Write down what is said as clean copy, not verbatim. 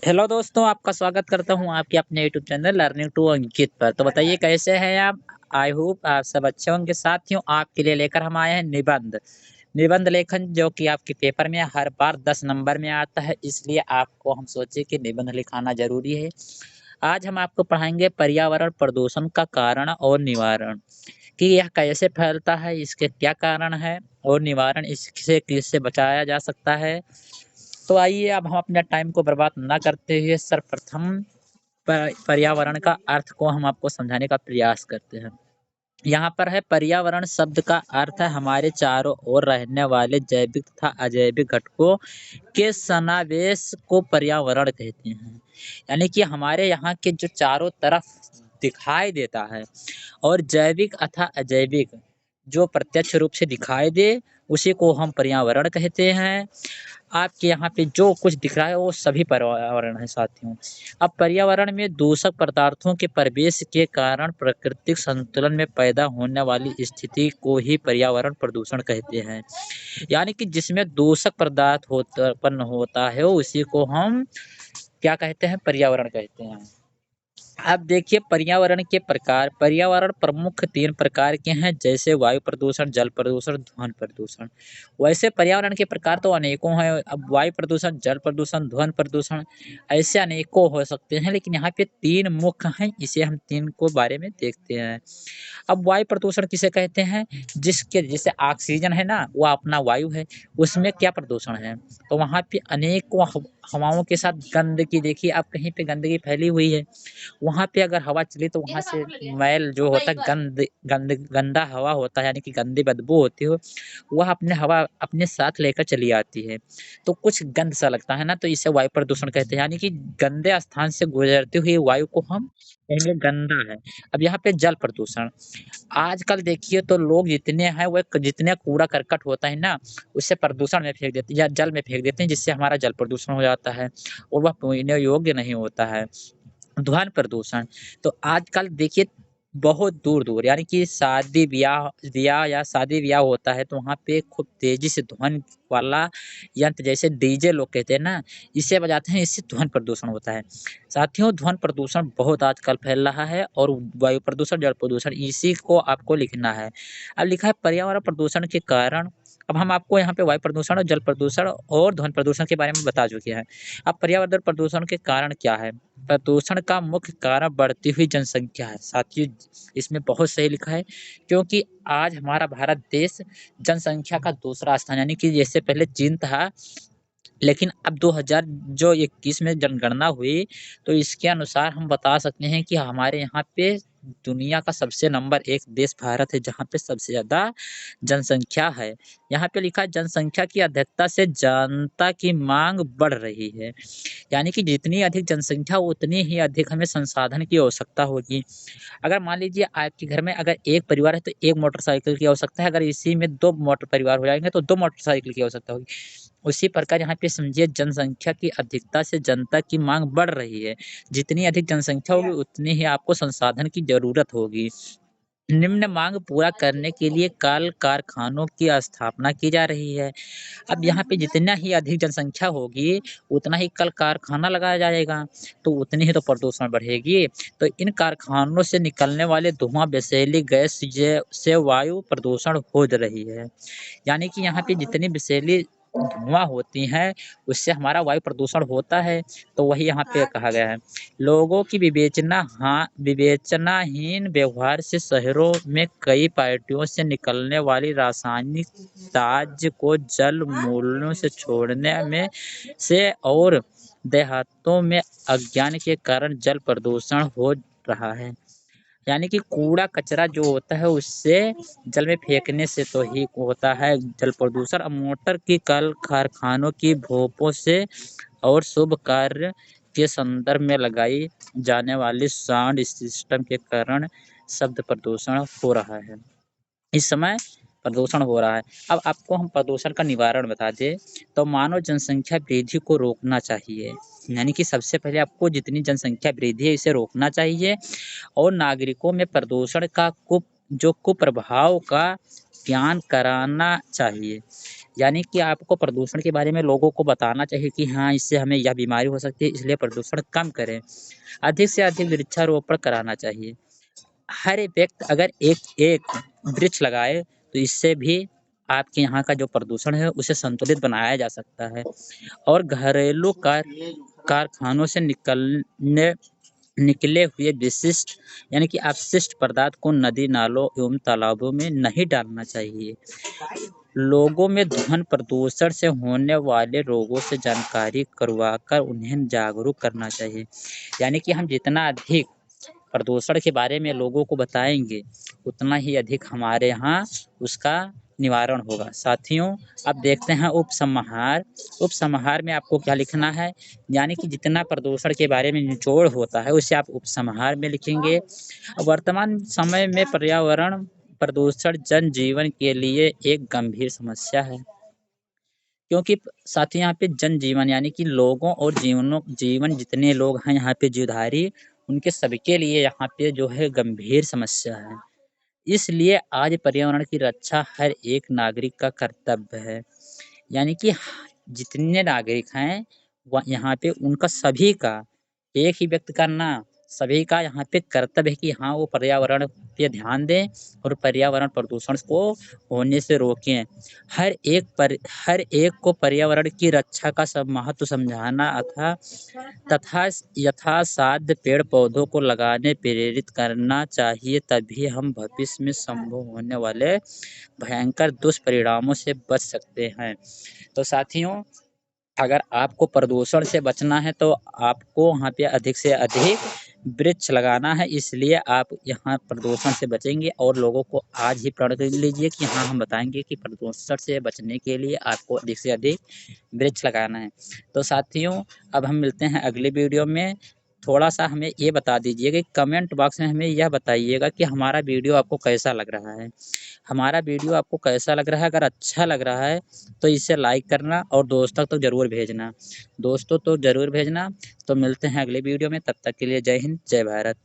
Hello दोस्तों, आपका स्वागत करता हूँ आपके अपने यूट्यूब चैनल लर्निंग टू अंकित पर। तो बताइए कैसे हैं आप? आई होप आप सब अच्छे होंगे। साथियों, आपके लिए लेकर हम आए हैं निबंध। निबंध लेखन जो कि आपके पेपर में हर बार 10 नंबर में आता है, इसलिए आपको हम सोचे कि निबंध लिखाना ज़रूरी है। आज हम आपको पढ़ाएँगे पर्यावरण प्रदूषण का कारण और निवारण, कि यह कैसे फैलता है, इसके क्या कारण हैं और निवारण इससे किससे बचाया जा सकता है। तो आइए अब हम अपने टाइम को बर्बाद ना करते हुए सर्वप्रथम पर्यावरण का अर्थ को हम आपको समझाने का प्रयास करते हैं। यहाँ पर है पर्यावरण शब्द का अर्थ है हमारे चारों ओर रहने वाले जैविक तथा अजैविक घटकों के समावेश को पर्यावरण कहते हैं। यानी कि हमारे यहाँ के जो चारों तरफ दिखाई देता है और जैविक अथवा अजैविक जो प्रत्यक्ष रूप से दिखाई दे, उसी को हम पर्यावरण कहते हैं। आपके यहाँ पे जो कुछ दिख रहा है वो सभी पर्यावरण है साथियों। अब पर्यावरण में दूषक पदार्थों के प्रवेश के कारण प्राकृतिक संतुलन में पैदा होने वाली स्थिति को ही पर्यावरण प्रदूषण कहते हैं। यानी कि जिसमें दूषक पदार्थ उत्पन्न होता है उसी को हम क्या कहते हैं? पर्यावरण कहते हैं। अब देखिए पर्यावरण के प्रकार, पर्यावरण प्रमुख 3 प्रकार के हैं जैसे वायु प्रदूषण, जल प्रदूषण, ध्वनि प्रदूषण। वैसे पर्यावरण के प्रकार तो अनेकों हैं, अब वायु प्रदूषण, जल प्रदूषण, ध्वनि प्रदूषण ऐसे अनेकों हो सकते हैं, लेकिन यहाँ पे 3 मुख्य हैं, इसे हम 3 को बारे में देखते हैं। अब वायु प्रदूषण किसे कहते हैं? जिसके जैसे ऑक्सीजन है ना, वो अपना वायु है, उसमें क्या प्रदूषण है? तो वहाँ पे अनेकों हवाओं के साथ गंदगी देखिए आप कहीं पे गंदगी फैली हुई है, वहाँ पे अगर हवा चली तो वहाँ से मैल जो होता है गंदा हवा होता है यानी कि गंदी बदबू होती है, वह अपने हवा अपने साथ लेकर चली आती है। तो कुछ गंध सा लगता है ना, तो इसे वायु प्रदूषण कहते हैं यानी कि गंदे स्थान से गुजरती हुई वायु को हम कहेंगे गंदा है। अब यहाँ पे जल प्रदूषण, आजकल देखिए तो लोग जितने हैं वह जितने कूड़ा-करकट होता है ना, उसे प्रदूषण में फेंक देते हैं या जल में फेंक देते हैं जिससे हमारा जल प्रदूषण हो जाता है और वह पीने योग्य नहीं होता है। ध्वनि प्रदूषण, तो आजकल देखिए बहुत दूर-दूर यानी कि शादी-ब्याह ब्याह या शादी-ब्याह होता है तो वहाँ पे खूब तेज़ी से ध्वनि वाला यंत्र जैसे डीजे लोग कहते हैं ना, इसे बजाते हैं, इससे ध्वनि प्रदूषण होता है। साथियों ध्वनि प्रदूषण बहुत आजकल फैल रहा है और वायु प्रदूषण, जल प्रदूषण इसी को आपको लिखना है। अब लिखा है पर्यावरण प्रदूषण के कारण, अब हम आपको यहाँ पे वायु प्रदूषण और जल प्रदूषण और ध्वनि प्रदूषण के बारे में बता चुके हैं। अब पर्यावरण प्रदूषण के कारण क्या है? प्रदूषण का मुख्य कारण बढ़ती हुई जनसंख्या है। साथियों इसमें बहुत सही लिखा है क्योंकि आज हमारा भारत देश जनसंख्या का दूसरा स्थान यानी कि जैसे पहले चीन था, लेकिन अब 2000 जो 21 में जनगणना हुई, तो इसके अनुसार हम बता सकते हैं कि हमारे यहाँ पे दुनिया का सबसे नंबर 1 देश भारत है, जहाँ पे सबसे ज़्यादा जनसंख्या है। यहाँ पे लिखा है जनसंख्या की अधिकता से जनता की माँग बढ़ रही है। यानी कि जितनी अधिक जनसंख्या उतनी ही अधिक हमें संसाधन की आवश्यकता होगी। अगर मान लीजिए आपके घर में अगर 1 परिवार है तो 1 मोटरसाइकिल की आवश्यकता है, अगर इसी में 2 मोटर परिवार हो जाएँगे तो 2 मोटरसाइकिल की आवश्यकता होगी। उसी प्रकार यहाँ पे समझिए जनसंख्या की अधिकता से जनता की माँग बढ़ रही है। जितनी अधिक जनसंख्या होगी उतनी ही आपको संसाधन की ज़रूरत होगी। निम्न माँग पूरा करने के लिए कल-कारखानों की स्थापना की जा रही है। अब यहाँ पे जितना ही अधिक जनसंख्या होगी, उतना ही कल-कारखाना लगाया जाएगा, तो उतनी ही तो प्रदूषण बढ़ेगी। तो इन कारखानों से निकलने वाले धुआँ विषैली गैस से वायु प्रदूषण हो रही है। यानी कि यहाँ पे जितनी विषैली धुआँ होती हैं, उससे हमारा वायु प्रदूषण होता है, तो वही यहाँ पे कहा गया है। लोगों की विवेचनाहीन व्यवहार से शहरों में कई पार्टियों से निकलने वाली रासायनिक त्याज्य को जल मूलों से छोड़ने में से और देहातों में अज्ञान के कारण जल प्रदूषण हो रहा है। यानी कि कूड़ा-कचरा जो होता है उससे जल में फेंकने से तो ही होता है जल प्रदूषण। अब मोटर की कल-कारखानों की भोपों से और शुभ कार्य के संदर्भ में लगाई जाने वाली साउंड सिस्टम के कारण शब्द प्रदूषण हो रहा है। इस समय प्रदूषण हो रहा है। अब आपको हम प्रदूषण का निवारण बता दें, तो मानव जनसंख्या वृद्धि को रोकना चाहिए। यानी कि सबसे पहले आपको जितनी जनसंख्या वृद्धि है इसे रोकना चाहिए और नागरिकों में प्रदूषण का कुप्रभाव का ज्ञान कराना चाहिए। यानी कि आपको प्रदूषण के बारे में लोगों को बताना चाहिए कि हाँ, इससे हमें यह बीमारी हो सकती है, इसलिए प्रदूषण कम करें। अधिक से अधिक वृक्षारोपण कराना चाहिए। हर एक व्यक्ति अगर एक वृक्ष लगाए, तो इससे भी आपके यहाँ का जो प्रदूषण है, उसे संतुलित बनाया जा सकता है। और घरेलू कारखानों से निकले हुए विशिष्ट यानी कि अपशिष्ट पदार्थ को नदी, नालों एवं तालाबों में नहीं डालना चाहिए। लोगों में ध्वनि प्रदूषण से होने वाले रोगों से जानकारी करवाकर उन्हें जागरूक करना चाहिए। यानी कि हम जितना अधिक प्रदूषण के बारे में लोगों को बताएँगे, उतना ही अधिक हमारे यहाँ उसका निवारण होगा। साथियों, अब देखते हैं उपसंहार। उपसंहार में आपको क्या लिखना है? यानी कि जितना प्रदूषण के बारे में निचोड़ होता है, उसे आप उपसंहार में लिखेंगे। वर्तमान समय में पर्यावरण प्रदूषण जनजीवन के लिए एक गंभीर समस्या है। क्योंकि साथियों यहाँ पे जनजीवन यानी कि लोगों और जीवन जितने लोग हैं यहाँ पे जीवधारी, उनके सबके लिए यहाँ पे जो है गंभीर समस्या है। इसलिए आज पर्यावरण की रक्षा हर एक नागरिक का कर्तव्य है। यानी कि जितने नागरिक हैं, वह यहाँ पे उनका सभी का, एक ही व्यक्ति का ना, सभी का यहाँ पे कर्तव्य है कि हाँ, वो पर्यावरण पे ध्यान दें और पर्यावरण प्रदूषण को होने से रोकें। हर एक को पर्यावरण की रक्षा का सब महत्व समझाना तथा यथासाध्य पेड़-पौधों को लगाने प्रेरित करना चाहिए, तभी हम भविष्य में संभव होने वाले भयंकर दुष्परिणामों से बच सकते हैं। तो साथियों, अगर आपको प्रदूषण से बचना है तो आपको वहाँ पे अधिक से अधिक वृक्ष लगाना है, इसलिए आप यहाँ प्रदूषण से बचेंगे और लोगों को आज ही प्रण कर लीजिए कि हाँ, हम बताएँगे कि प्रदूषण से बचने के लिए आपको अधिक से अधिक वृक्ष लगाना है। तो साथियों, अब हम मिलते हैं अगले वीडियो में। थोड़ा-सा हमें ये बता दीजिएगा कि कमेंट बॉक्स में हमें यह बताइएगा कि हमारा वीडियो आपको कैसा लग रहा है? हमारा वीडियो आपको कैसा लग रहा है? अगर अच्छा लग रहा है, तो इसे लाइक करना और दोस्तों तक ज़रूर भेजना। दोस्तों तो ज़रूर भेजना। तो मिलते हैं अगले वीडियो में, तब तक के लिए जय हिंद, जय भारत।